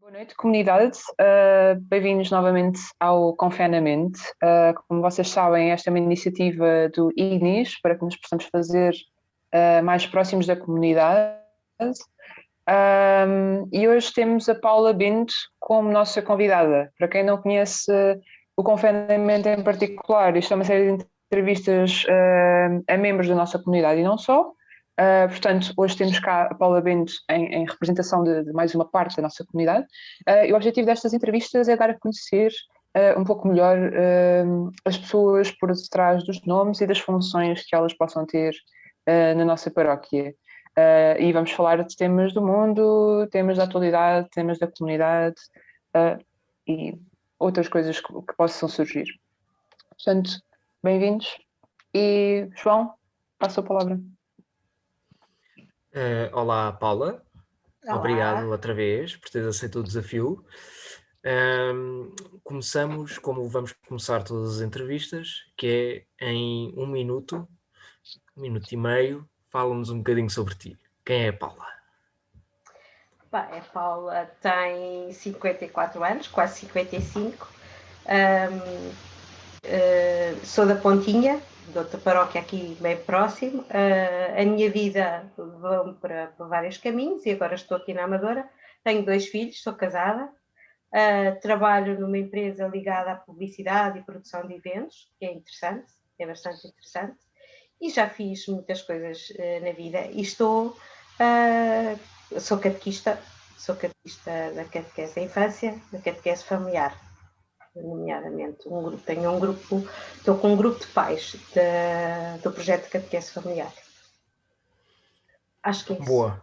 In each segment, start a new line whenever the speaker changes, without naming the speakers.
Boa noite, comunidade. Bem-vindos novamente ao Confinamento. Como vocês sabem, esta é uma iniciativa do IGNIS para que nos possamos fazer mais próximos da comunidade. E hoje temos a Paula Bento como nossa convidada. Para quem não conhece o Confinamento em particular, isto é uma série de entrevistas a membros da nossa comunidade e não só. Portanto, hoje temos cá a Paula Bento em representação de mais uma parte da nossa comunidade. E o objetivo destas entrevistas é dar a conhecer um pouco melhor as pessoas por detrás dos nomes e das funções que elas possam ter na nossa paróquia. E vamos falar de temas do mundo, temas da atualidade, temas da comunidade e outras coisas que possam surgir. Portanto, bem-vindos. E, João, passo a palavra.
Olá, Paula.
Olá.
Obrigado outra vez por teres aceito o desafio. Começamos como vamos começar todas as entrevistas, que é em um minuto e meio, fala-nos um bocadinho sobre ti. Quem é a Paula?
A Paula tem 54 anos, quase 55. Sou da Pontinha, de outra paróquia aqui bem próximo. A minha vida vão para vários caminhos e agora estou aqui na Amadora. Tenho 2 filhos, sou casada. Trabalho numa empresa ligada à publicidade e produção de eventos, que é interessante, é bastante interessante. E já fiz muitas coisas na vida e sou catequista da catequese da infância, da catequese familiar, nomeadamente estou com um grupo de pais do projeto de catequese familiar. Acho que é isso.
Boa.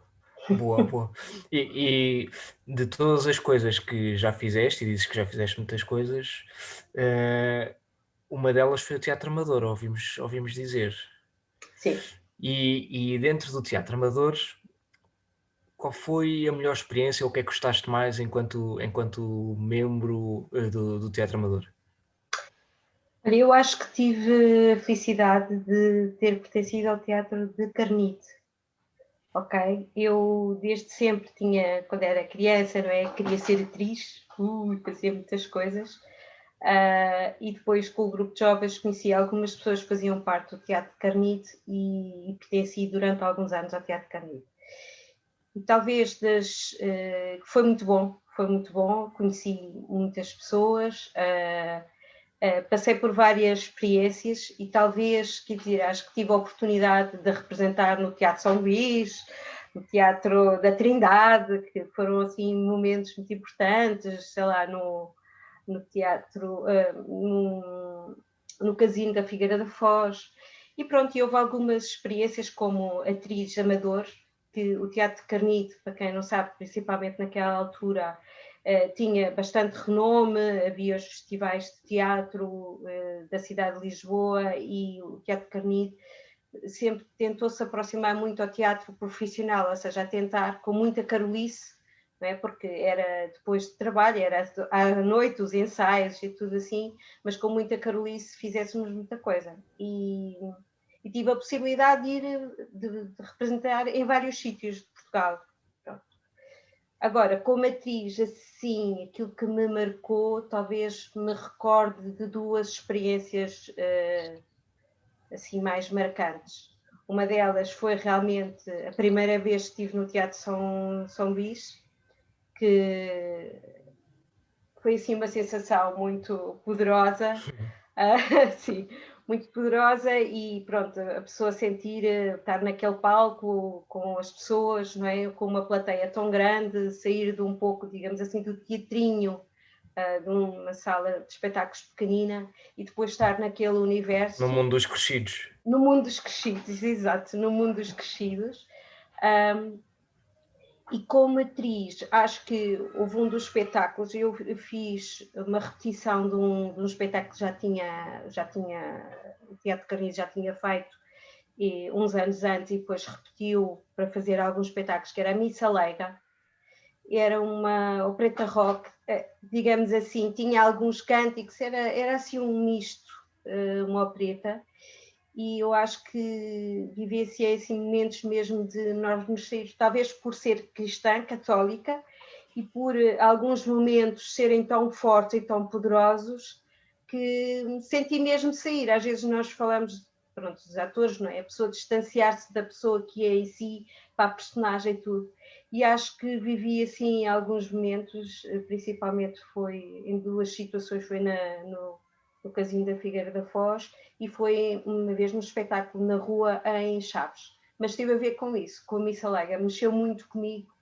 E de todas as coisas que já fizeste, e dizes que já fizeste muitas coisas, uma delas foi o Teatro Amador, ouvimos dizer.
Sim.
E dentro do Teatro Amador, qual foi a melhor experiência ou o que é que gostaste mais enquanto membro do Teatro Amador?
Eu acho que tive a felicidade de ter pertencido ao Teatro de Carnide. Ok? Eu desde sempre quando era criança, não é? Queria ser atriz, fazia muitas coisas. E depois com o grupo de jovens conheci algumas pessoas que faziam parte do Teatro de Carnide e pertenci durante alguns anos ao Teatro de Carnide. E talvez foi muito bom, conheci muitas pessoas, passei por várias experiências e talvez, acho que tive a oportunidade de representar no Teatro São Luís, no Teatro da Trindade, que foram assim momentos muito importantes, sei lá, no teatro, no Casino da Figueira da Foz. E pronto, houve algumas experiências como atriz amador, que o Teatro de Carnide, para quem não sabe, principalmente naquela altura, tinha bastante renome, havia os festivais de teatro da cidade de Lisboa e o Teatro de Carnide sempre tentou se aproximar muito ao teatro profissional, ou seja, a tentar com muita carolice, não é? Porque era depois de trabalho, era à noite os ensaios e tudo assim, mas com muita carolice fizéssemos muita coisa. E tive a possibilidade de representar em vários sítios de Portugal. Pronto. Agora, como atriz, assim, aquilo que me marcou, talvez me recorde de 2 experiências assim mais marcantes. Uma delas foi realmente a primeira vez que estive no Teatro São Luís, que foi assim uma sensação muito poderosa. Sim, muito poderosa e pronto, a pessoa sentir, estar naquele palco com as pessoas, não é? Com uma plateia tão grande, sair de um pouco, digamos assim, do teatrinho, de uma sala de espetáculos pequenina e depois estar naquele universo.
No mundo dos crescidos.
No mundo dos crescidos, exato, no mundo dos crescidos. E como atriz, acho que houve um dos espetáculos, eu fiz uma repetição de um espetáculo que já tinha o Teatro de Carnide já tinha feito uns anos antes e depois repetiu para fazer alguns espetáculos, que era a Missa Leiga. Era uma opereta rock, digamos assim, tinha alguns cânticos, era assim um misto, uma opereta. E eu acho que vivenciei assim, momentos mesmo de nós nos sair, talvez por ser cristã, católica, e por alguns momentos serem tão fortes e tão poderosos que senti mesmo sair. Às vezes nós falamos, pronto, dos atores, não é? A pessoa distanciar-se da pessoa que é em si, para a personagem e tudo. E acho que vivi assim em alguns momentos, principalmente foi em duas situações, foi no Casino da Figueira da Foz e foi uma vez num espetáculo na rua em Chaves. Mas teve a ver com isso, com a Missa Alegre, mexeu muito comigo,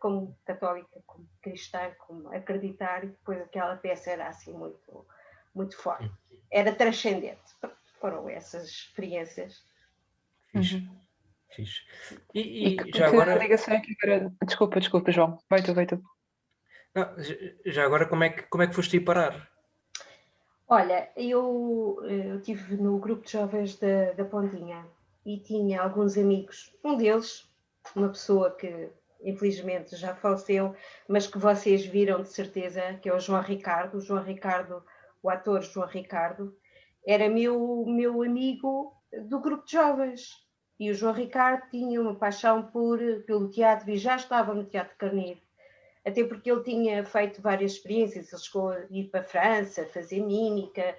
como católica, como cristã, como acreditar, e depois aquela peça era assim muito, muito forte. Era transcendente. Foram essas experiências.
Fixe.
Uhum.
Fixe.
E
Já
que
agora,
ligação é que era? Desculpa, João. Vai tu.
não, já agora como é que foste ir parar?
Olha, eu estive no grupo de jovens da Pontinha e tinha alguns amigos. Um deles, uma pessoa que infelizmente já faleceu, mas que vocês viram de certeza, que é o João Ricardo. O João Ricardo, o ator João Ricardo, era meu amigo do grupo de jovens. E o João Ricardo tinha uma paixão pelo teatro e já estava no Teatro Carneiro. Até porque ele tinha feito várias experiências, ele chegou a ir para a França, fazer mímica,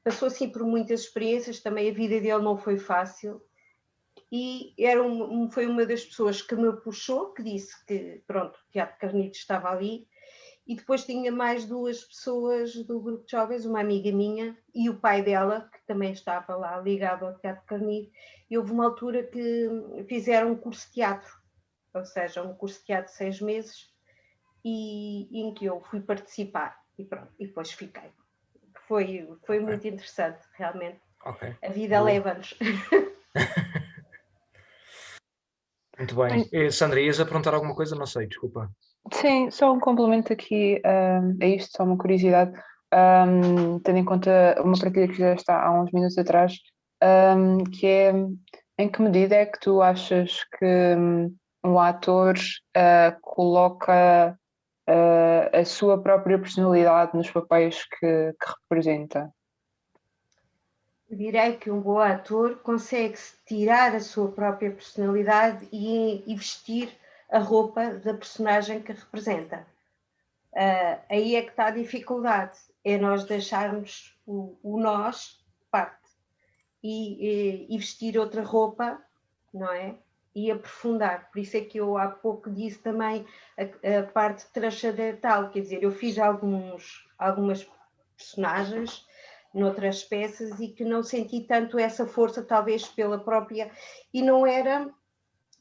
passou assim por muitas experiências, também a vida dele não foi fácil, e foi uma das pessoas que me puxou, que disse que, pronto, o Teatro Carnito estava ali, e depois tinha mais duas pessoas do grupo de jovens, uma amiga minha e o pai dela, que também estava lá ligado ao Teatro Carnito, e houve uma altura que fizeram um curso de teatro, ou seja, um curso de teatro de 6 meses, e em que eu fui participar e pronto, e depois fiquei. Foi
Ok.
muito interessante, realmente.
Ok.
A vida
Boa.
leva-nos.
Muito bem. Sandra, ias perguntar alguma coisa? Não sei, desculpa.
Sim, só um complemento aqui a isto, só uma curiosidade, tendo em conta uma partilha que fizeste há uns minutos atrás, que é em que medida é que tu achas que um ator coloca a sua própria personalidade nos papéis que representa?
Direi que um bom ator consegue tirar a sua própria personalidade e vestir a roupa da personagem que representa. Aí é que está a dificuldade, é nós deixarmos o nós parte e vestir outra roupa, não é? E aprofundar. Por isso é que eu há pouco disse também a parte transcendental, quer dizer, eu fiz algumas personagens noutras peças e que não senti tanto essa força, talvez pela própria. E não era,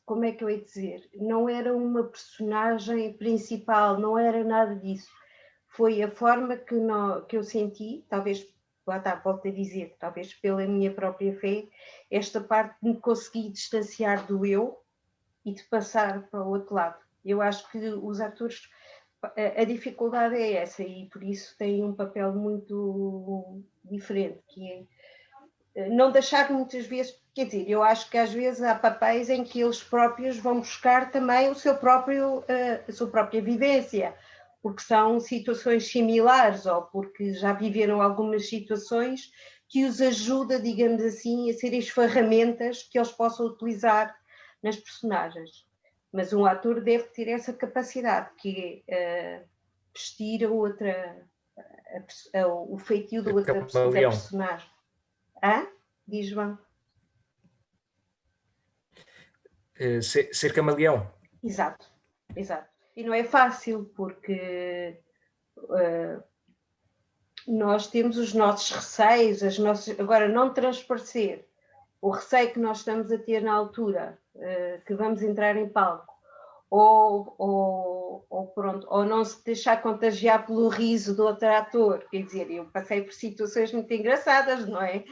como é que eu ia dizer? Não era uma personagem principal, não era nada disso. Foi a forma que eu senti, talvez, lá está, volto a dizer, talvez pela minha própria fé, esta parte de me conseguir distanciar do eu e de passar para o outro lado. Eu acho que os atores, a dificuldade é essa e por isso têm um papel muito diferente, que é não deixar muitas vezes, quer dizer, eu acho que às vezes há papéis em que eles próprios vão buscar também a sua própria vivência, porque são situações similares ou porque já viveram algumas situações que os ajuda, digamos assim, a serem as ferramentas que eles possam utilizar nas personagens. Mas um ator deve ter essa capacidade, que é vestir o feitio da outra da personagem. Diz João.
Ser camaleão.
Exato. E não é fácil, porque nós temos os nossos receios, agora não transparecer o receio que nós estamos a ter na altura que vamos entrar em palco, ou não se deixar contagiar pelo riso do outro ator. Quer dizer, eu passei por situações muito engraçadas, não é?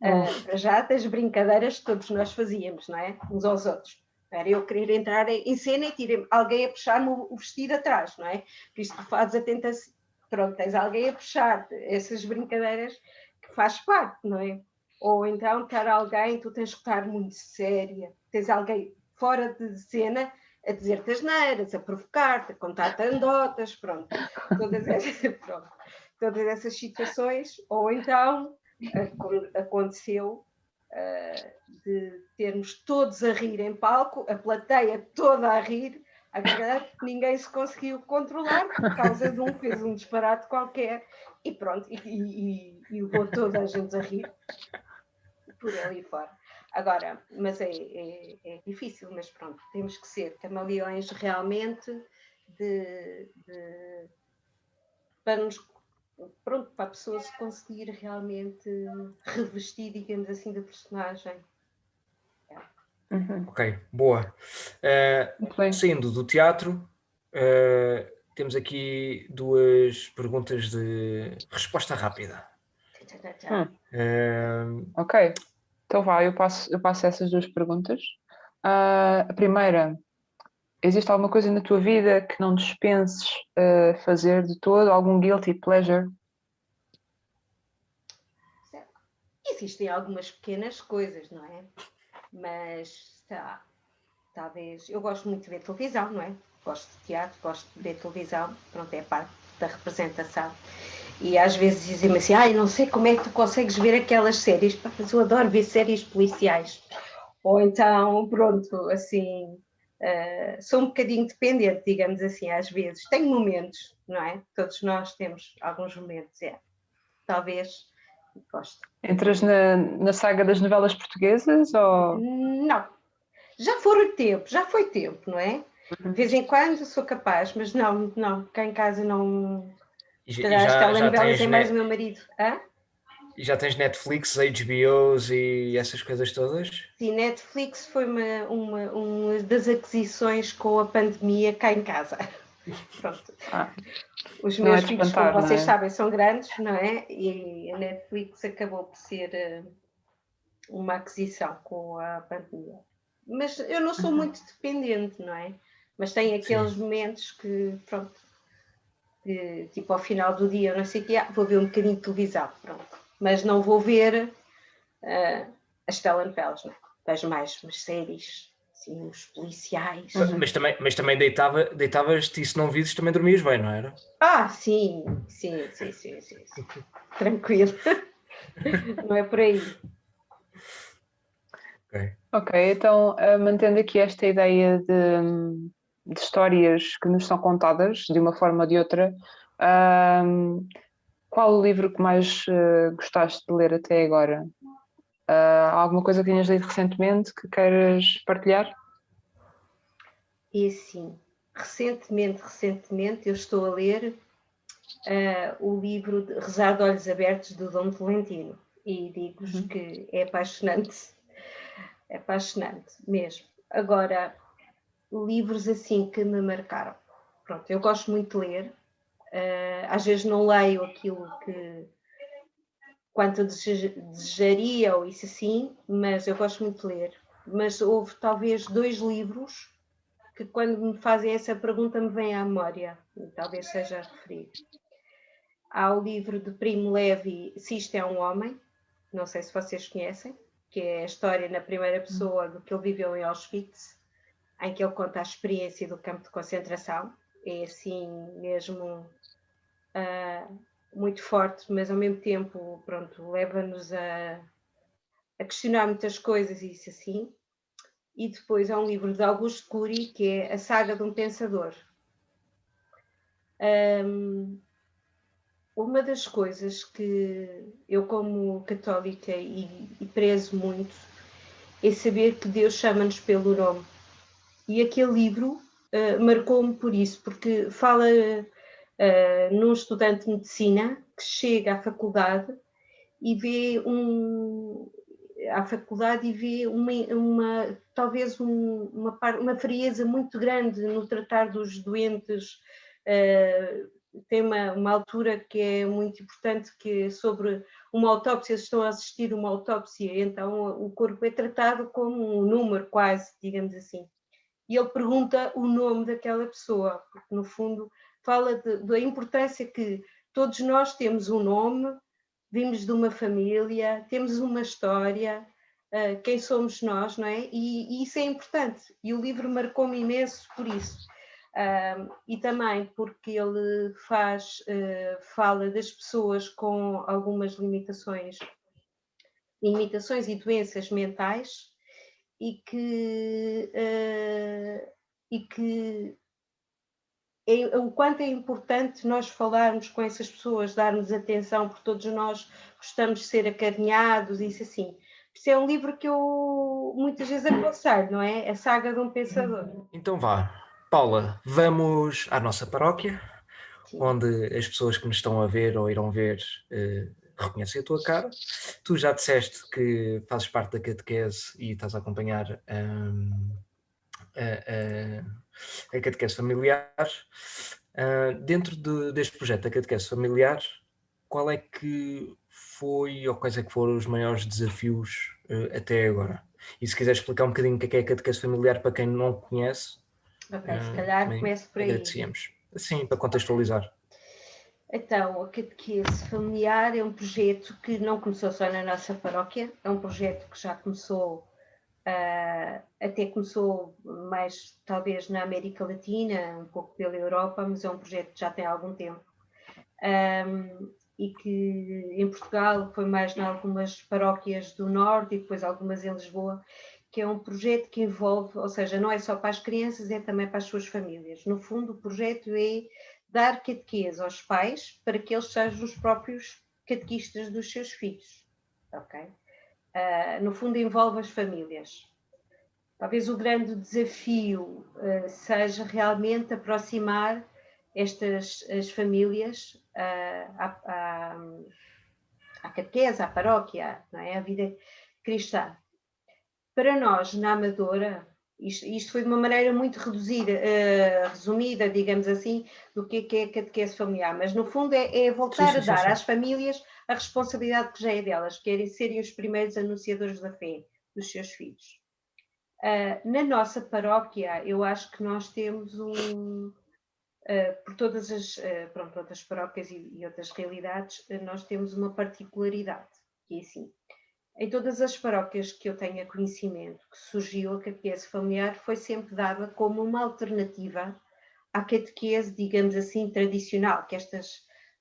Para já das brincadeiras que todos nós fazíamos, não é? Uns aos outros. Era eu querer entrar em cena e ter alguém a puxar-me o vestido atrás, não é? Por isso tu fazes a tentação, pronto, tens alguém a puxar essas brincadeiras que faz parte, não é? Ou então estar alguém, tu tens que estar muito séria, tens alguém fora de cena a dizer-te asneiras, a provocar-te, a contar-te anedotas, pronto. Todas essas situações, ou então, como aconteceu, de termos todos a rir em palco, a plateia toda a rir, Agora ninguém se conseguiu controlar por causa de um, fez um disparate qualquer e pronto, e levou toda a gente a rir por ali fora. Agora, mas é difícil, mas pronto, temos que ser camaleões realmente para nos, pronto, para a pessoa se conseguir realmente revestir, digamos assim, da personagem.
Ok, boa.
Muito bem.
Saindo do teatro, temos aqui duas perguntas de resposta rápida.
Ok, então vá, eu passo essas duas perguntas. A primeira, existe alguma coisa na tua vida que não dispenses fazer de todo? Algum guilty pleasure?
Existem algumas pequenas coisas, não é? Mas talvez. Eu gosto muito de ver televisão, não é? Gosto de teatro, gosto de ver televisão, pronto, é parte da representação. E às vezes dizem-me assim: não sei como é que tu consegues ver aquelas séries, mas eu adoro ver séries policiais. Ou então, pronto, assim, sou um bocadinho dependente, digamos assim, às vezes. Tenho momentos, não é? Todos nós temos alguns momentos, talvez gosto.
Entras na saga das novelas portuguesas ou...
Não, já foi tempo, não é? De vez em quando sou capaz, mas não, cá em casa não.
E
Se calhar as telenovelas é mais o
tens,
meu marido.
e já tens Netflix, HBOs e essas coisas todas?
Sim, Netflix foi uma das aquisições com a pandemia cá em casa. Pronto. Os
não é
meus
de
filhos, como
espantar, não
vocês
é?
sabem, são grandes, não é? E a Netflix acabou por ser uma aquisição com a pandemia. Mas eu não sou muito dependente, não é? Mas tem aqueles momentos que, pronto, tipo ao final do dia, eu não sei o que, vou ver um bocadinho de televisão, pronto. Mas não vou ver as telenovelas, não é? Vejo mais umas séries, assim, os policiais.
Mas também deitavas-te e se não visses também dormias bem, não era?
Sim. Tranquilo. Não é por aí.
Ok, então mantendo aqui esta ideia de histórias que nos são contadas de uma forma ou de outra, qual o livro que mais gostaste de ler até agora? Alguma coisa que tenhas lido recentemente que queiras partilhar?
E assim, recentemente eu estou a ler o livro de Rezar de Olhos Abertos do Dom Tolentino e digo-vos que é apaixonante mesmo. Agora, livros assim que me marcaram. Pronto, eu gosto muito de ler, às vezes não leio aquilo que quanto desejaria ou isso assim, mas eu gosto muito de ler. Mas houve talvez 2 livros que quando me fazem essa pergunta me vêm à memória, e talvez seja a referir. Há o livro de Primo Levi, Se Isto é um Homem, não sei se vocês conhecem, que é a história na primeira pessoa do que ele viveu em Auschwitz, em que ele conta a experiência do campo de concentração. É assim mesmo muito forte, mas ao mesmo tempo, pronto, leva-nos a questionar muitas coisas e isso assim. E depois há um livro de Augusto Cury, que é A Saga de um Pensador. Uma das coisas que eu, como católica, e prezo muito, é saber que Deus chama-nos pelo nome. E aquele livro marcou-me por isso, porque fala num estudante de medicina que chega à faculdade e vê talvez uma frieza muito grande no tratar dos doentes. Tem uma altura que é muito importante, que é sobre uma autópsia, estão a assistir uma autópsia, então o corpo é tratado como um número quase, digamos assim. E ele pergunta o nome daquela pessoa, porque no fundo fala da importância que todos nós temos um nome, vimos de uma família, temos uma história, quem somos nós, não é? E isso é importante. E o livro marcou-me imenso por isso. E também porque ele fala das pessoas com algumas limitações e doenças mentais e que o quanto é importante nós falarmos com essas pessoas, darmos atenção, porque todos nós gostamos de ser acarinhados, isso assim. Isso é um livro que eu muitas vezes aconselho, não é? A Saga de um Pensador.
Então vá, Paula, vamos à nossa paróquia,
Sim.
onde as pessoas que nos estão a ver ou irão ver reconhecem a tua cara. Tu já disseste que fazes parte da catequese e estás a acompanhar a catequese familiar. Dentro deste projeto da catequese familiar, qual é que foi ou quais é que foram os maiores desafios até agora? E se quiseres explicar um bocadinho o que é a catequese familiar para quem não conhece,
Ok, se calhar começo por aí.
agradecíamos. Assim, para contextualizar.
Então, a catequese familiar é um projeto que não começou só na nossa paróquia, é um projeto que já começou, até começou mais talvez na América Latina, um pouco pela Europa, mas é um projeto que já tem algum tempo. E que em Portugal foi mais em algumas paróquias do Norte e depois algumas em Lisboa, que é um projeto que envolve, ou seja, não é só para as crianças, é também para as suas famílias. No fundo, o projeto é dar catequese aos pais para que eles sejam os próprios catequistas dos seus filhos, ok? No fundo, envolve as famílias. Talvez o grande desafio seja realmente aproximar as famílias à catequese, à paróquia, não é? À vida cristã. Para nós, na Amadora, isto foi de uma maneira muito resumida, digamos assim, do que é a catequese familiar, mas no fundo é voltar a dar às famílias a responsabilidade que já é delas, que é serem os primeiros anunciadores da fé dos seus filhos. Na nossa paróquia, eu acho que nós temos por todas as paróquias e outras realidades, nós temos uma particularidade, que é assim. Em todas as paróquias que eu tenha conhecimento, que surgiu a catequese familiar, foi sempre dada como uma alternativa à catequese, digamos assim, tradicional, que às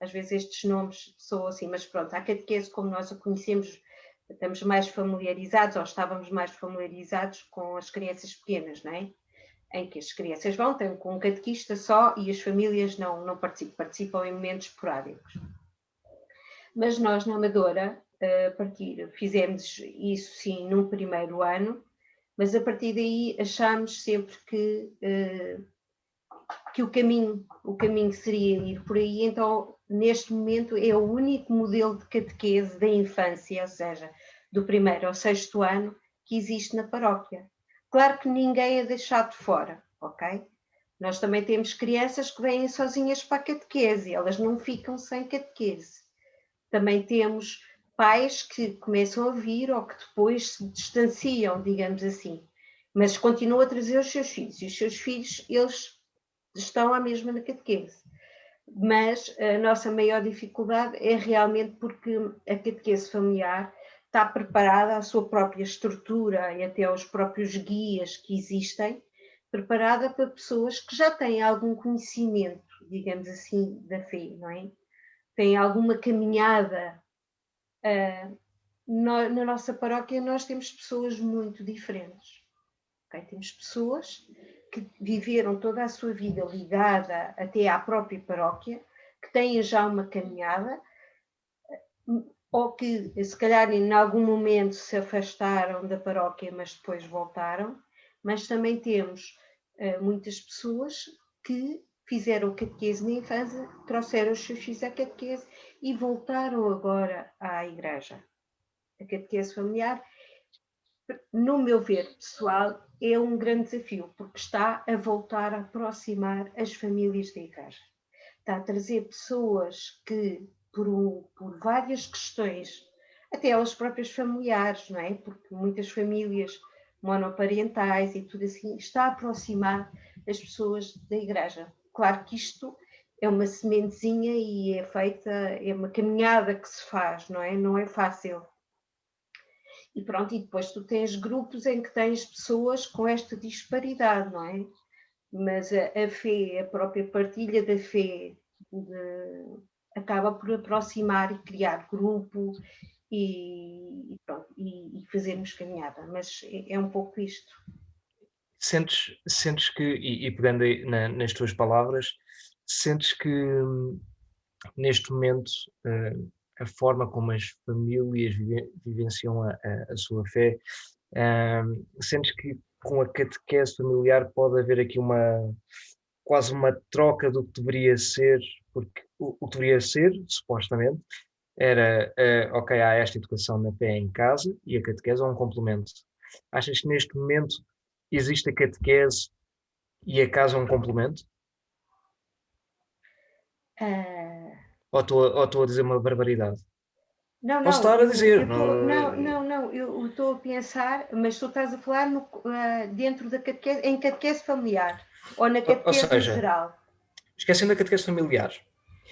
vezes estes nomes são assim, mas pronto, a catequese como nós a conhecemos, estamos mais familiarizados, ou estávamos mais familiarizados com as crianças pequenas, não é? Em que as crianças vão, têm com um catequista só e as famílias não participam em momentos esporádicos. Mas nós, na Amadora, fizemos isso sim num primeiro ano, mas a partir daí achámos sempre que o caminho seria ir por aí, então neste momento é o único modelo de catequese da infância, ou seja, do primeiro ao sexto ano, que existe na paróquia. Claro que ninguém é deixado de fora, ok? Nós também temos crianças que vêm sozinhas para a catequese, elas não ficam sem catequese. Também temos pais que começam a vir ou que depois se distanciam, digamos assim, mas continuam a trazer os seus filhos, e os seus filhos, eles estão à mesma na catequese. Mas a nossa maior dificuldade é realmente porque a catequese familiar está preparada, a sua própria estrutura e até os próprios guias que existem, preparada para pessoas que já têm algum conhecimento, digamos assim, da fé, não é? Têm alguma caminhada. Na nossa paróquia nós temos pessoas muito diferentes. Okay? Temos pessoas que viveram toda a sua vida ligada até à própria paróquia, que têm já uma caminhada, ou que se calhar em algum momento se afastaram da paróquia, mas depois voltaram, mas também temos muitas pessoas que fizeram catequese na infância, trouxeram os seus filhos à catequese e voltaram agora à igreja. A catequese familiar, no meu ver pessoal, é um grande desafio, porque está a voltar a aproximar as famílias da igreja. Está a trazer pessoas que, por várias questões, até elas próprias familiares, não é? Porque muitas famílias monoparentais e tudo assim, está a aproximar as pessoas da igreja. Claro que isto é uma sementezinha e é uma caminhada que se faz, não é? Não é fácil. E pronto, e depois tu tens grupos em que tens pessoas com esta disparidade, não é? Mas a fé, a própria partilha da fé acaba por aproximar e criar grupo e fazermos caminhada, mas é um pouco isto.
Sentes que, e pegando aí nas tuas palavras, sentes que neste momento a forma como as famílias vivenciam a sua fé, sentes que com a catequese familiar pode haver aqui quase uma troca do que deveria ser, porque o que deveria ser, supostamente, era, ok, há esta educação na fé em casa e a catequese é um complemento. Achas que neste momento existe a catequese e a casa é um complemento?
Ah,
Ou estou a dizer uma barbaridade?
não,
Posso
não,
estar a
eu
dizer,
estou, não, eu estou a pensar, mas tu estás a falar dentro da catequese, em catequese familiar ou na
ou
catequese no
seja,
geral?
esquecendo a catequese familiar,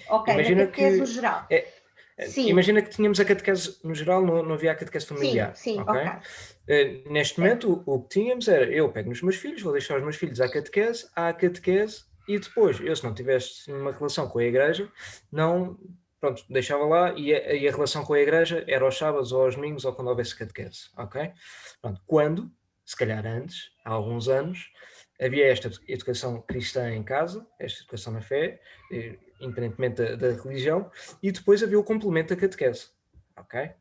Ok, na
imagina
catequese no
que
geral.
é,
Sim,
imagina que tínhamos a catequese no geral, não havia a catequese
sim,
familiar,
sim,
ok?
ok.
Neste
Certo.
momento o que tínhamos era, eu pego nos meus filhos, vou deixar os meus filhos há a catequese e depois, eu se não tivesse uma relação com a igreja, não, pronto, deixava lá e a relação com a igreja era aos sábados ou aos domingos ou quando houvesse catequese, ok? Pronto, quando, se calhar antes, há alguns anos, havia esta educação cristã em casa, esta educação na fé, independentemente da religião, e depois havia o complemento da catequese, ok?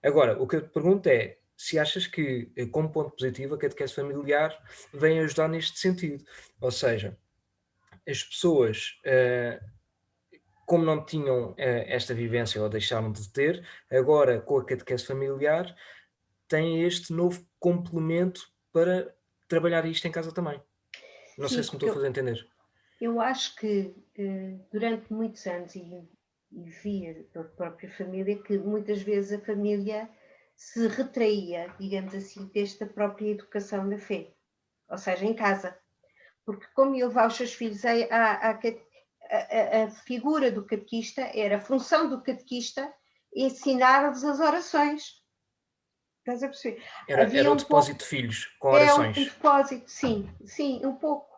Agora, o que eu te pergunto é se achas que, como ponto positivo, a catequese familiar vem ajudar neste sentido. Ou seja, as pessoas, como não tinham esta vivência ou deixaram de ter, agora com a catequese familiar, têm este novo complemento para trabalhar isto em casa também. Não sei
Sim,
se me
porque
estou a fazer entender.
eu acho que durante muitos anos, e via da própria família, que muitas vezes a família se retraía, digamos assim, desta própria educação da fé, ou seja, em casa. Porque como ia levar os seus filhos a figura do catequista, era a função do catequista ensinar-lhes as orações. Estás a perceber?
Era
Havia
o
um pouco,
depósito de filhos com
é um
orações.
depósito, sim, sim, um pouco.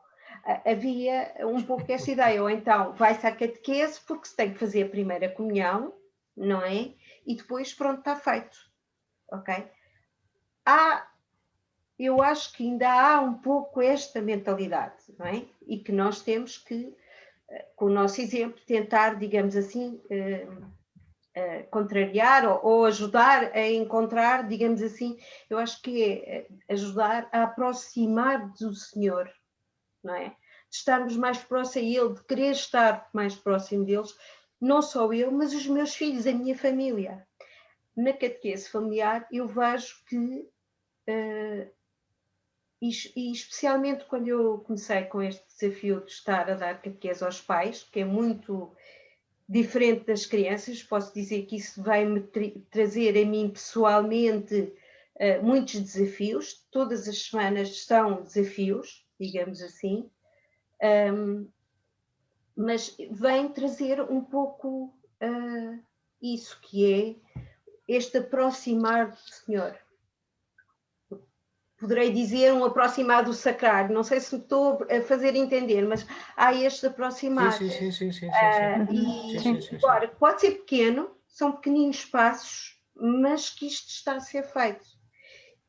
Havia um pouco essa ideia, ou então vai-se à catequese porque se tem que fazer a primeira comunhão, não é? E depois pronto, está feito, ok? Eu acho que ainda há um pouco esta mentalidade, não é? E que nós temos que, com o nosso exemplo, tentar, digamos assim, contrariar ou ajudar a encontrar, digamos assim, eu acho que é ajudar a aproximar do Senhor, não é? De estarmos mais próximo a Ele, de querer estar mais próximo deles, não só eu, mas os meus filhos, a minha família. Na catequese familiar, eu vejo que, e especialmente quando eu comecei com este desafio de estar a dar catequese aos pais, que é muito diferente das crianças, posso dizer que isso vai-me trazer a mim pessoalmente muitos desafios, todas as semanas são desafios, digamos assim, mas vem trazer um pouco isso que é este aproximar do Senhor. Poderei dizer um aproximar do sacrário, não sei se me estou a fazer entender, mas há este
Sim,
aproximar.
sim, sim, sim, sim, sim, sim.
E
Sim, sim, sim, sim.
agora, pode ser pequeno, são pequeninos passos, mas que isto está a ser feito.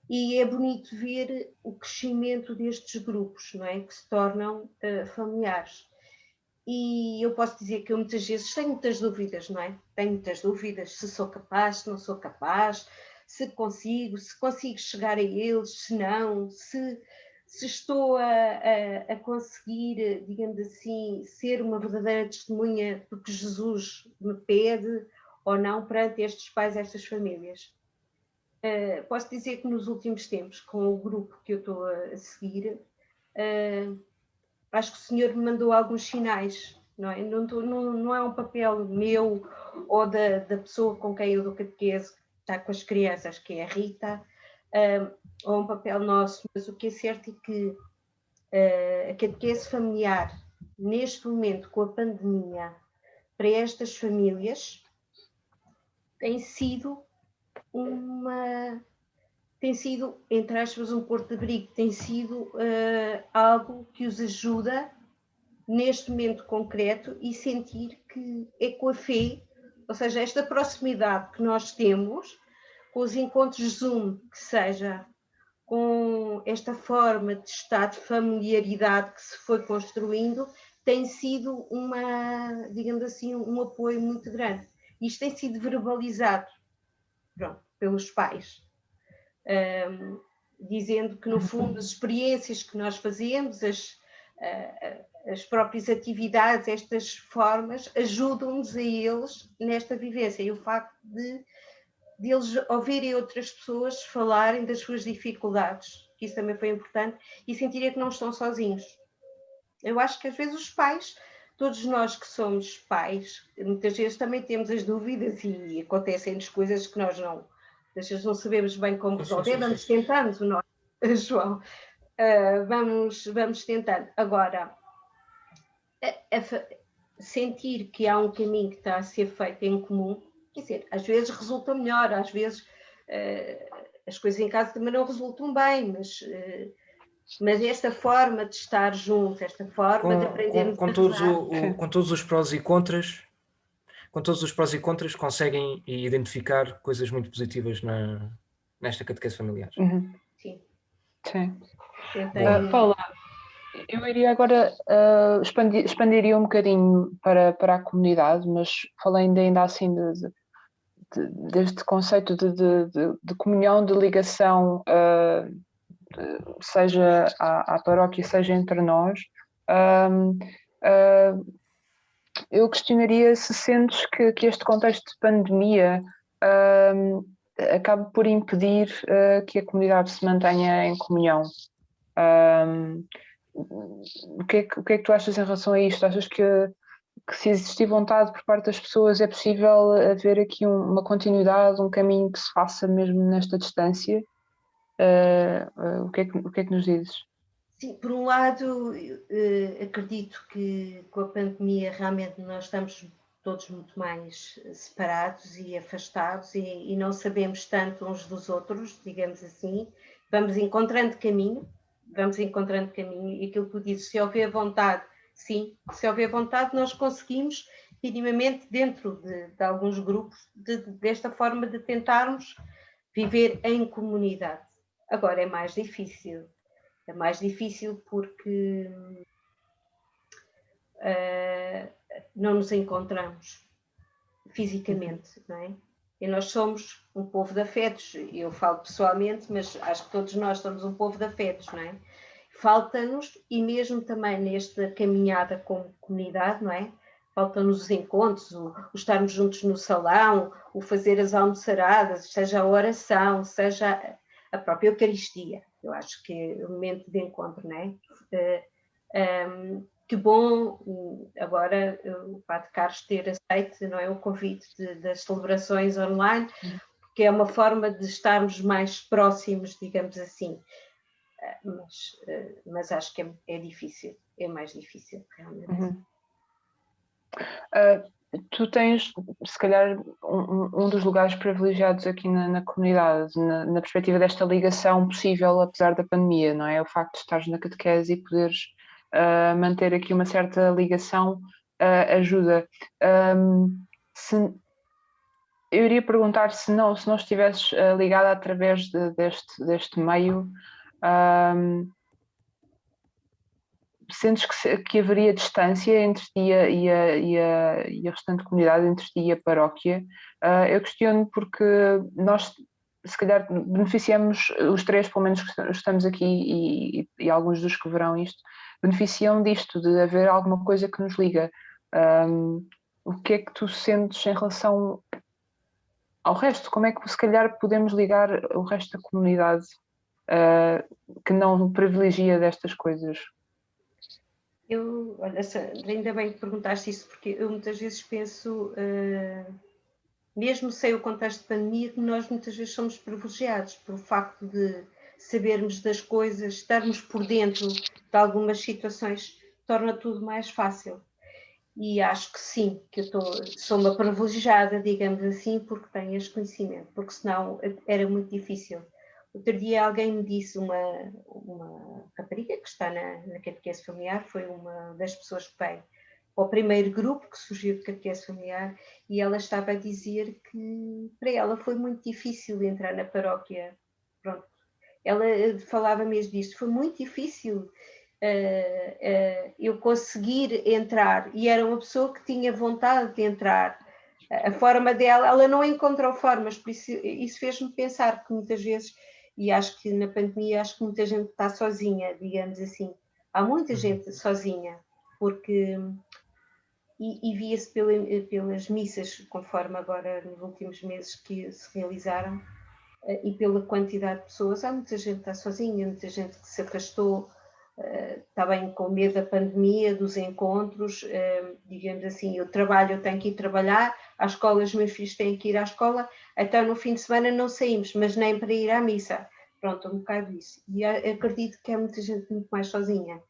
E é bonito ver o crescimento destes grupos, não é? Que se tornam familiares. E eu posso dizer que eu muitas vezes tenho muitas dúvidas, não é? Tenho muitas dúvidas se sou capaz, se não sou capaz, se consigo chegar a eles, se não, se estou a conseguir, digamos assim, ser uma verdadeira testemunha do que Jesus me pede ou não perante estes pais, estas famílias. Posso dizer que nos últimos tempos, com o grupo que eu estou a seguir, acho que o Senhor me mandou alguns sinais, não é? Não é um papel meu ou da pessoa com quem eu dou catequese, que está com as crianças, que é a Rita, ou um papel nosso, mas o que é certo é que a catequese familiar, neste momento, com a pandemia, para estas famílias, tem sido entre aspas, um porto de abrigo, tem sido algo que os ajuda neste momento concreto e sentir que é com a fé, ou seja, esta proximidade que nós temos, com os encontros Zoom, que seja com esta forma de estar de familiaridade que se foi construindo, tem sido digamos assim, um apoio muito grande. Isto tem sido verbalizado, pronto, pelos pais, dizendo que, no fundo, as experiências que nós fazemos, as próprias atividades, estas formas, ajudam-nos a eles nesta vivência. E o facto de eles ouvirem outras pessoas falarem das suas dificuldades, que isso também foi importante, e sentirem que não estão sozinhos. Eu acho que às vezes os pais, todos nós que somos pais, muitas vezes também temos as dúvidas e acontecem-nos coisas que nós não sabemos bem como resolver, vamos tentando, não é, João? Vamos tentando. Agora, sentir que há um caminho que está a ser feito em comum, quer dizer, às vezes resulta melhor, às vezes as coisas em casa também não resultam bem, mas esta forma de estar juntos, esta forma de aprendermos
com todos os prós e contras, conseguem identificar coisas muito positivas nesta catequese familiar.
Sim.
Sim. Paula, eu iria agora expandiria um bocadinho para a comunidade, mas falando ainda assim deste conceito de comunhão, de ligação, seja à paróquia, seja entre nós. Eu questionaria se sentes que este contexto de pandemia acaba por impedir que a comunidade se mantenha em comunhão. O que é que tu achas em relação a isto? Achas que se existir vontade por parte das pessoas é possível haver aqui uma continuidade, um caminho que se faça mesmo nesta distância? O que é que nos dizes?
Sim, por um lado, acredito que com a pandemia realmente nós estamos todos muito mais separados e afastados e não sabemos tanto uns dos outros, digamos assim. Vamos encontrando caminho e aquilo que tu dizes, se houver vontade, sim, se houver vontade nós conseguimos minimamente dentro de alguns grupos desta forma de tentarmos viver em comunidade. Agora é mais difícil porque não nos encontramos fisicamente, não é? E nós somos um povo de afetos, eu falo pessoalmente, mas acho que todos nós somos um povo de afetos, não é? Falta-nos, e mesmo também nesta caminhada como comunidade, não é? Faltam-nos os encontros, o estarmos juntos no salão, o fazer as almoçaradas, seja a oração, seja a própria Eucaristia. Eu acho que é o momento de encontro, não é? Que bom agora o Padre Carlos ter aceito, não é, o convite das celebrações online, porque é uma forma de estarmos mais próximos, digamos assim. Mas acho que é difícil, é mais difícil, realmente.
Tu tens, se calhar, um dos lugares privilegiados aqui na comunidade, na perspectiva desta ligação possível, apesar da pandemia, não é? O facto de estares na catequese e poderes manter aqui uma certa ligação ajuda. Eu iria perguntar se não estivesses ligada através deste meio, sentes que haveria distância entre ti e a restante comunidade, entre ti e a paróquia? Eu questiono porque nós, se calhar, beneficiamos, os três, pelo menos que estamos aqui e alguns dos que verão isto, beneficiam disto, de haver alguma coisa que nos liga. O que é que tu sentes em relação ao resto? Como é que, se calhar, podemos ligar o resto da comunidade que não privilegia destas coisas?
Olha, Sandra, ainda bem que perguntaste isso, porque eu muitas vezes penso, mesmo sem o contexto de pandemia, que nós muitas vezes somos privilegiados pelo facto de sabermos das coisas, estarmos por dentro de algumas situações, torna tudo mais fácil. E acho que sim, que eu sou uma privilegiada, digamos assim, porque tenho este conhecimento, porque senão era muito difícil. Outro dia alguém me disse, uma rapariga que está na catequese familiar, foi uma das pessoas que veio ao primeiro grupo que surgiu de catequese familiar, e ela estava a dizer que para ela foi muito difícil entrar na paróquia. Pronto. Ela falava mesmo disto, foi muito difícil. eu conseguir entrar, e era uma pessoa que tinha vontade de entrar, a forma dela, ela não encontrou formas, por isso fez-me pensar que muitas vezes, e acho que na pandemia, acho que muita gente está sozinha, digamos assim, há muita gente sozinha, porque, e via-se pelas missas, conforme agora nos últimos meses que se realizaram, e pela quantidade de pessoas, há muita gente que está sozinha, muita gente que se afastou, está bem com medo da pandemia, dos encontros, digamos assim, eu tenho que ir trabalhar, à escola os meus filhos têm que ir à escola, então no fim de semana não saímos, mas nem para ir à missa. Pronto, um bocado isso. E acredito que há muita gente muito mais sozinha.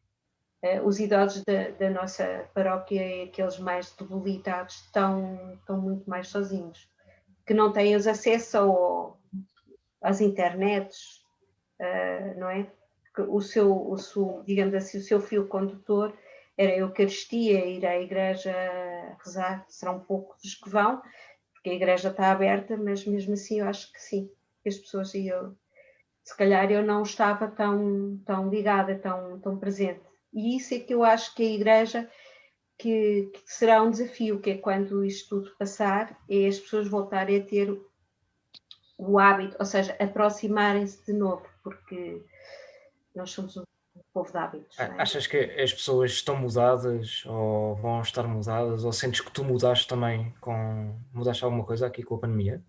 Os idosos da nossa paróquia e aqueles mais debilitados estão muito mais sozinhos, que não têm os acessos às internets, não é? O seu, digamos assim, o seu fio condutor era a Eucaristia, ir à igreja rezar, será um pouco dos que vão, porque a igreja está aberta, mas mesmo assim eu acho que sim, que as pessoas, se calhar eu não estava tão ligada, tão presente. E isso é que eu acho que a igreja, que será um desafio, que é quando isto tudo passar, é as pessoas voltarem a ter o hábito, ou seja, aproximarem-se de novo, porque nós somos um povo de hábitos, não é?
Achas que as pessoas estão mudadas ou vão estar mudadas, ou sentes que tu mudaste também mudaste alguma coisa aqui com a pandemia?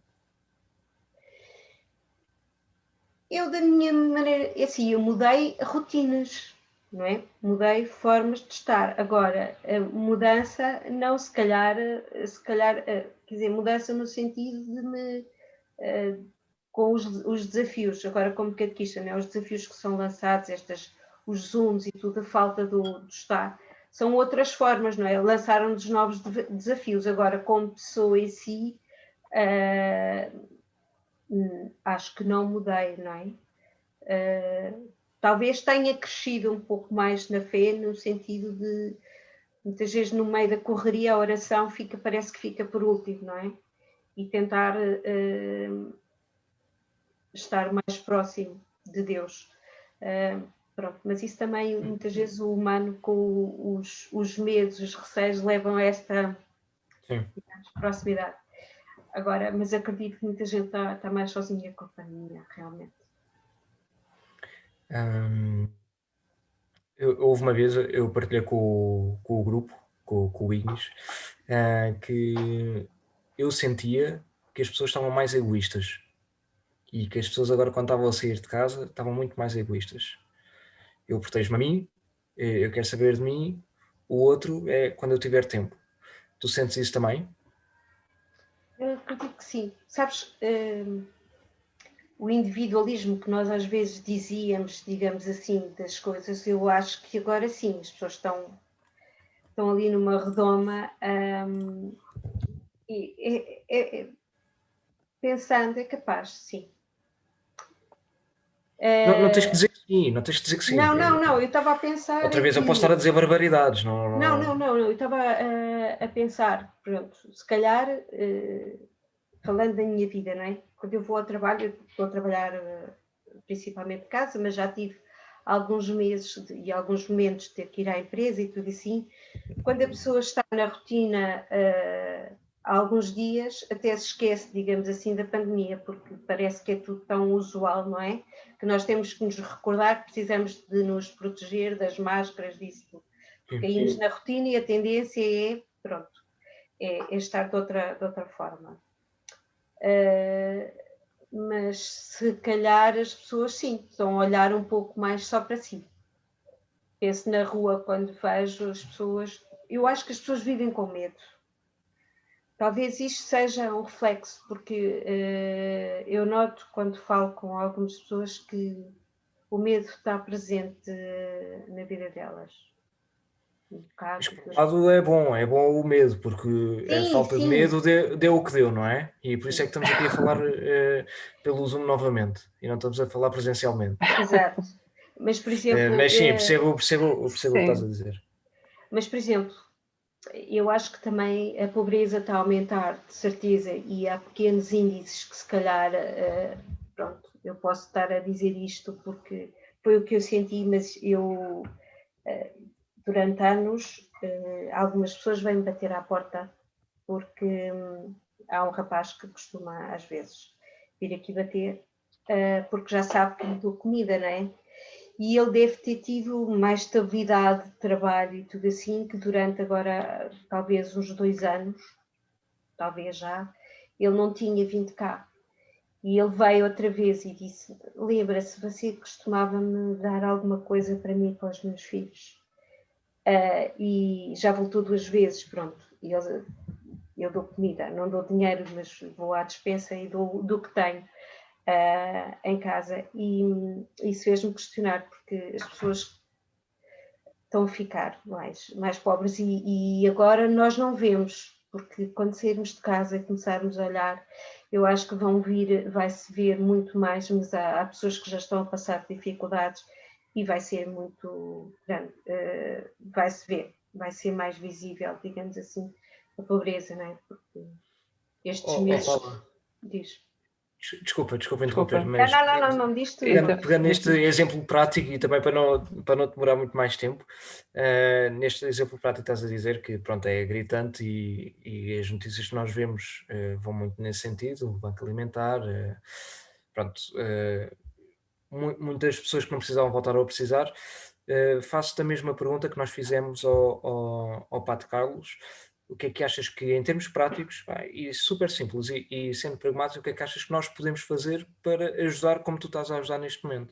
Eu, da minha maneira, assim, eu mudei rotinas, não é? Mudei formas de estar. Agora, a mudança, não, se calhar, quer dizer, mudança no sentido de me, com os desafios, agora como catequista, não é? Os desafios que são lançados, os Zooms e tudo, a falta do estar, são outras formas, não é? Lançaram-nos novos desafios. Agora, como pessoa em si, acho que não mudei, não é? Talvez tenha crescido um pouco mais na fé, no sentido de, muitas vezes no meio da correria, a oração parece que fica por último, não é? E tentar estar mais próximo de Deus. Pronto, mas isso também, muitas vezes, o humano, com os medos, os receios, levam a esta, digamos, proximidade. Agora, mas acredito que muita gente está mais sozinha com a pandemia, realmente.
Houve uma vez, eu partilhei com o grupo, com o Ignis, que eu sentia que as pessoas estavam mais egoístas e que as pessoas agora, quando estavam a sair de casa, estavam muito mais egoístas. Eu protejo-me a mim, eu quero saber de mim, o outro é quando eu tiver tempo. Tu sentes isso também?
Eu acredito que sim. Sabes, o individualismo que nós às vezes dizíamos, digamos assim, das coisas, eu acho que agora sim, as pessoas estão ali numa redoma e pensando, é capaz, sim.
Não tens que dizer que sim, não tens que dizer que sim.
Não, eu estava a pensar.
Outra vez, eu posso estar a dizer barbaridades.
Não, eu estava a pensar, pronto, se calhar, falando da minha vida, não é? Quando eu vou ao trabalho, eu estou a trabalhar principalmente de casa, mas já tive alguns meses e alguns momentos de ter que ir à empresa e tudo assim. Quando a pessoa está na rotina há alguns dias, até se esquece, digamos assim, da pandemia, porque parece que é tudo tão usual, não é? Que nós temos que nos recordar que precisamos de nos proteger das máscaras, disso tudo. Caímos na rotina e a tendência é, pronto, é estar de outra forma. Mas se calhar as pessoas sim, estão a olhar um pouco mais só para si. Penso na rua quando vejo as pessoas, eu acho que as pessoas vivem com medo. Talvez isto seja um reflexo, porque eu noto quando falo com algumas pessoas que o medo está presente na vida delas.
Mas por um lado é bom o medo, porque a falta de medo deu o que deu, não é? E por isso é que estamos aqui a falar pelo Zoom novamente, e não estamos a falar presencialmente.
Exato. Mas, por exemplo...
mas sim, percebo o que estás a dizer.
Mas, por exemplo, eu acho que também a pobreza está a aumentar, de certeza, e há pequenos índices que se calhar, pronto, eu posso estar a dizer isto porque foi o que eu senti, mas eu durante anos, algumas pessoas vêm bater à porta porque há um rapaz que costuma, às vezes, vir aqui bater, porque já sabe que lhe dou comida, não é? E ele deve ter tido mais estabilidade de trabalho e tudo assim, que durante agora, talvez uns 2 anos, talvez já, ele não tinha vindo cá. E ele veio outra vez e disse: lembra-se, você costumava-me dar alguma coisa para mim e para os meus filhos. E já voltou 2 vezes, pronto. E eu dou comida, não dou dinheiro, mas vou à despensa e dou do que tenho em casa. E isso fez-me questionar, porque as pessoas estão a ficar mais pobres e agora nós não vemos, porque quando sairmos de casa e começarmos a olhar, eu acho que vai-se ver muito mais, mas há pessoas que já estão a passar por dificuldades e vai ser muito grande, vai-se ver, vai ser mais visível, digamos assim, a pobreza, não é? Porque estes meses...
Paula,
Diz.
desculpa interromper,
Desculpa.
mas
Não, diz tu.
pegando neste exemplo prático e também para não demorar muito mais tempo, neste exemplo prático estás a dizer que pronto, é gritante e as notícias que nós vemos vão muito nesse sentido, o Banco Alimentar, pronto, muitas pessoas que não precisavam voltar a precisar. Faço-te a mesma pergunta que nós fizemos ao Pato Carlos. O que é que achas que, em termos práticos, e super simples e sendo pragmático, o que é que achas que nós podemos fazer para ajudar como tu estás a ajudar neste momento?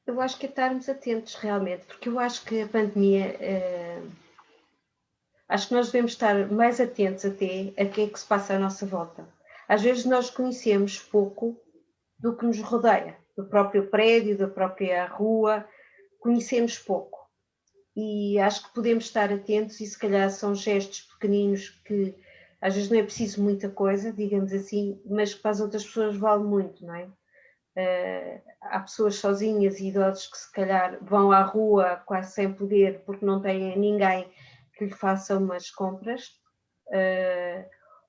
Eu acho que é estarmos atentos realmente, porque eu acho que a pandemia, acho que nós devemos estar mais atentos até a que é que se passa à nossa volta. Às vezes nós conhecemos pouco do que nos rodeia, do próprio prédio, da própria rua, conhecemos pouco. E acho que podemos estar atentos e se calhar são gestos pequeninos que às vezes não é preciso muita coisa, digamos assim, mas que para as outras pessoas vale muito, não é? Há pessoas sozinhas e idosos que se calhar vão à rua quase sem poder porque não têm ninguém que lhe faça umas compras,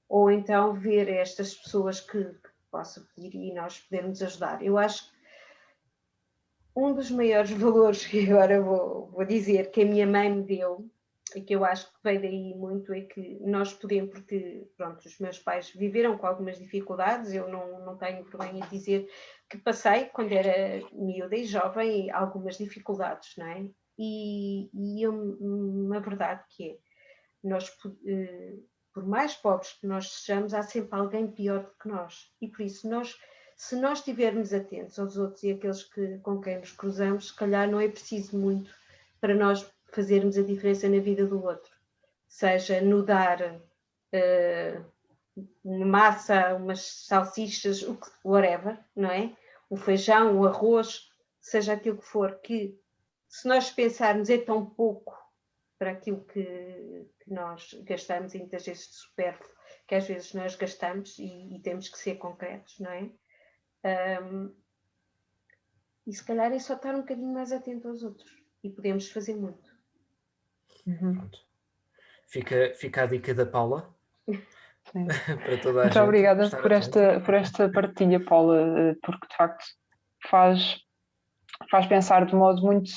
ou então ver estas pessoas que possa pedir e nós podermos ajudar. Eu acho que um dos maiores valores que agora vou dizer que a minha mãe me deu e que eu acho que veio daí muito é que nós podemos, porque pronto, os meus pais viveram com algumas dificuldades, eu não tenho vergonha de dizer que passei quando era miúda e jovem algumas dificuldades, não é? E uma verdade que é, nós, por mais pobres que nós sejamos, há sempre alguém pior do que nós e por isso se nós estivermos atentos aos outros e àqueles com quem nos cruzamos, se calhar não é preciso muito para nós fazermos a diferença na vida do outro. Seja no dar uma massa, umas salsichas, whatever, não é? O feijão, o arroz, seja aquilo que for, que se nós pensarmos é tão pouco para aquilo que nós gastamos, e muitas vezes de supérfluo, que às vezes nós gastamos e temos que ser concretos, não é? E se calhar é só estar um bocadinho mais atento aos outros e podemos fazer muito.
Pronto. Fica a dica da Paula para toda a
Muito
gente.
obrigada
Estar
por
atento.
esta partilha, Paula, porque de facto faz pensar de modo muito.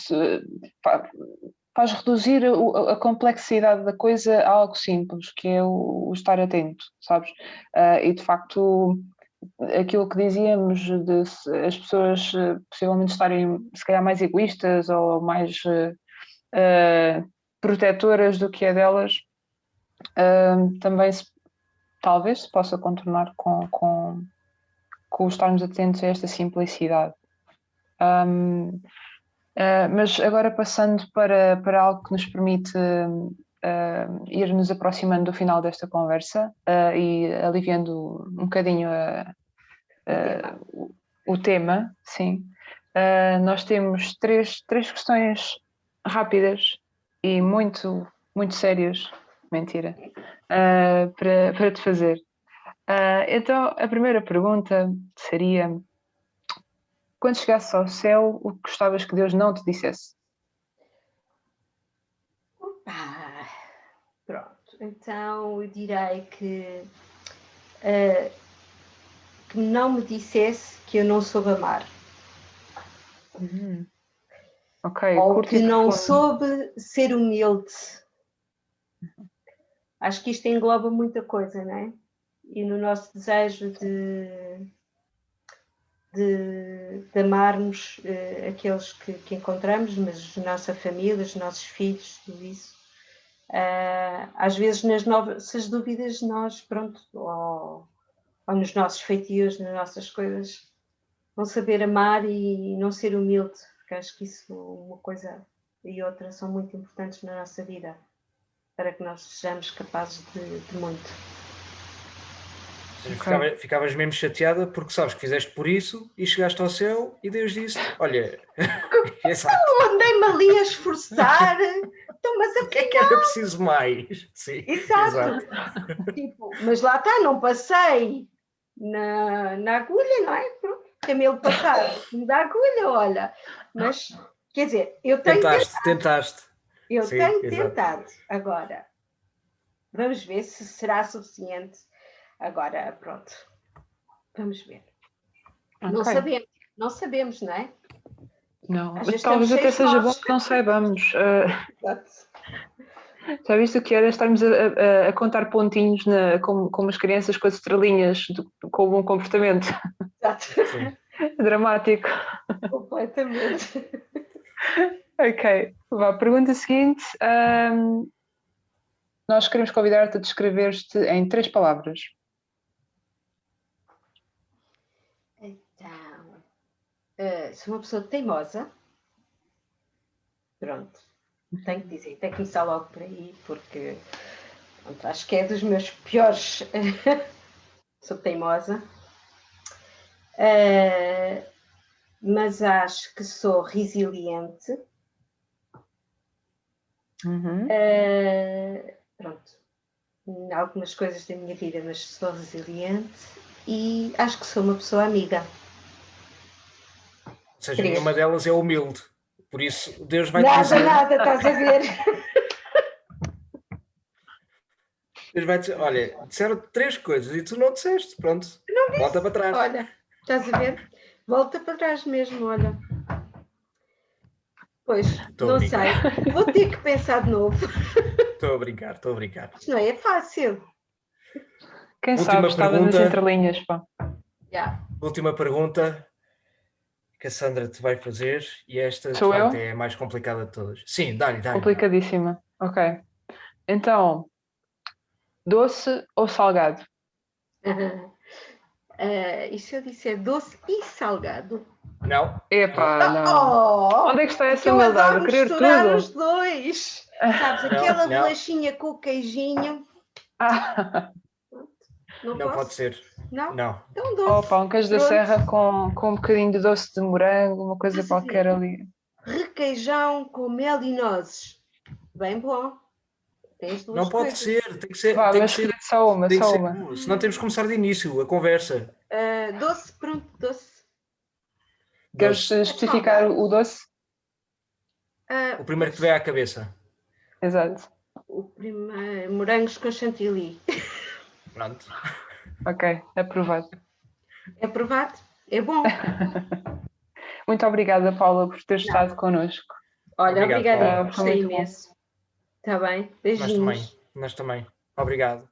Faz reduzir a complexidade da coisa a algo simples, que é o estar atento, sabes? E de facto, aquilo que dizíamos de as pessoas possivelmente estarem, se calhar, mais egoístas ou mais protetoras do que é delas, também talvez se possa contornar com o estarmos atentos a esta simplicidade. Mas agora passando para algo que nos permite ir nos aproximando do final desta conversa e aliviando um bocadinho o tema, sim. Nós temos três questões rápidas e muito, muito sérias, mentira, para te fazer. Então, a primeira pergunta seria: quando chegasses ao céu, o que gostavas que Deus não te dissesse?
Pronto, então eu direi que não me dissesse que eu não soube amar.
Ok,
Ou
curto
que
e
não
profundo.
soube ser humilde. Acho que isto engloba muita coisa, não é? E no nosso desejo de amarmos aqueles que encontramos, mas a nossa família, os nossos filhos, tudo isso. Às vezes nas nossas dúvidas nós, pronto, ou nos nossos feitios, nas nossas coisas, não saber amar e não ser humilde, porque acho que isso, uma coisa e outra, são muito importantes na nossa vida, para que nós sejamos capazes de muito.
Ou seja, ficavas mesmo chateada porque sabes que fizeste por isso e chegaste ao céu e Deus disse: olha, exato.
Andei-me ali a esforçar, então, mas
O que é que era preciso mais? Sim,
exato. Tipo, mas lá está, não passei na agulha, não é? Camelo passado, da agulha, olha. Mas, quer dizer, eu tenho
Tentaste.
Eu
Sim,
tenho
exato.
tentado. Agora, vamos ver se será suficiente. Agora, pronto. Vamos ver.
Ok.
Não sabemos, não é?
Não,
Às
mas
vezes
talvez
estamos
até
cheios de
seja bom
nós.
que não saibamos.
Exato.
Já viste o que era estarmos a contar pontinhos como as crianças com as estrelinhas com o bom comportamento?
Exato.
Sim.
Dramático.
Completamente.
Ok, vá, pergunta seguinte. Nós queremos convidar-te a descrever-te em 3 palavras.
Então, sou uma pessoa teimosa. Pronto. Tenho que dizer, tenho que começar logo por aí, porque pronto, acho que é dos meus piores. Sou teimosa. Mas acho que sou resiliente.
Uhum.
Pronto, em algumas coisas da minha vida, mas sou resiliente e acho que sou uma pessoa amiga.
Ou seja,
3.
nenhuma delas é humilde. Por isso, Deus vai-te
Nada,
dizer.
nada, estás a ver?
Deus vai dizer: olha, disseram 3 coisas e tu não disseste. Pronto, volta para trás.
Olha, estás a ver? Volta para trás mesmo, olha. Pois,
Estou a
não
brincar.
sei. Vou ter que pensar de novo.
Estou a brincar, estou a brincar.
Isto não é fácil.
Quem sabe
Última
estava nas
pergunta.
entrelinhas, pá.
Yeah.
Última pergunta que a Sandra te vai fazer e esta, de
Sou
facto,
eu?
é a mais complicada de todas. Sim, dá-lhe.
Complicadíssima. Ok. Então, doce ou salgado?
E se eu disser doce e salgado?
Não.
Epá, não.
Oh,
Onde é que está
porque
essa
eu
humildade?
adoro
A querer
misturar
tudo?
os dois. Sabes, aquela
Não.
bolachinha com o queijinho.
Ah,
Não
Não
posso?
pode ser.
Não?
Não.
Então doce.
opa, um queijo da
Pronto.
serra com um bocadinho de doce de morango, uma coisa
Estás a ver?
qualquer ali.
Requeijão com mel e nozes. Bem bom. Tens duas
Não pode
coisas.
ser. Tem que ser.
Vá,
Tem que
mas
ser.
escolhe só uma,
Tem que
só
ser.
uma.
Senão temos que começar de início a conversa.
Doce, pronto, doce.
Queres
Doce.
especificar
Salgado.
o doce?
O primeiro que te vem à cabeça.
Exato.
O primeiro, morangos com chantilly.
Pronto.
Ok, aprovado.
É provado? É bom.
Muito obrigada, Paula, por ter
Nada.
estado connosco.
Olha,
Obrigado,
obrigada.
Paula.
Foi
Gostei
muito bom.
imenso. Está bem?
Nós
Beijinhos.
também. Nós também. Obrigado.